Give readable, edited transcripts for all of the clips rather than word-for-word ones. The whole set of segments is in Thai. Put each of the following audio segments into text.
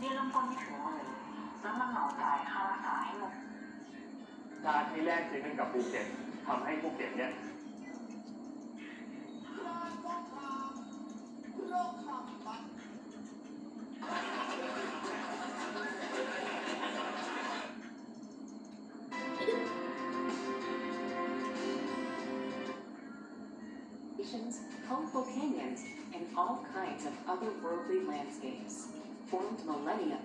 นี่เริ่มต้นไม่ถึงหมื่นแล้วมันเหมาจ่ายค่ารักษาให้หมดชาติที่แรกซื้อกันกับภูเก็ตทำให้ภูเก็ตเนี่ยcolorful canyons, and all kinds of otherworldly landscapes formed millennia.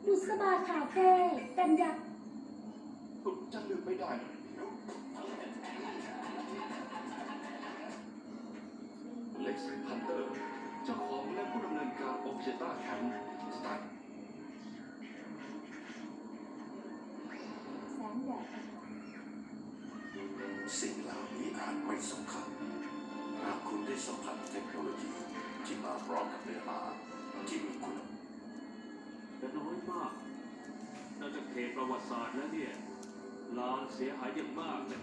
Busaba Cafe กันยักษ์จะลืมไม่ได้เล็กซ์พันเตอร์เจ้าของและผู้ดำเนินการโอเคต้าแคมป์สตาร์ แสงแดดสิ่งเหล่านี้อาจไม่สำคัญหากคุณได้สัมผัสเทคโนโลยีที่มาพร้อมกับเนื้อหาที่มีคุณแต่น้อยมากนอกจากเขตประวัติศาสตร์แล้วเนี่ยลานเสียหายอย่างมากเลย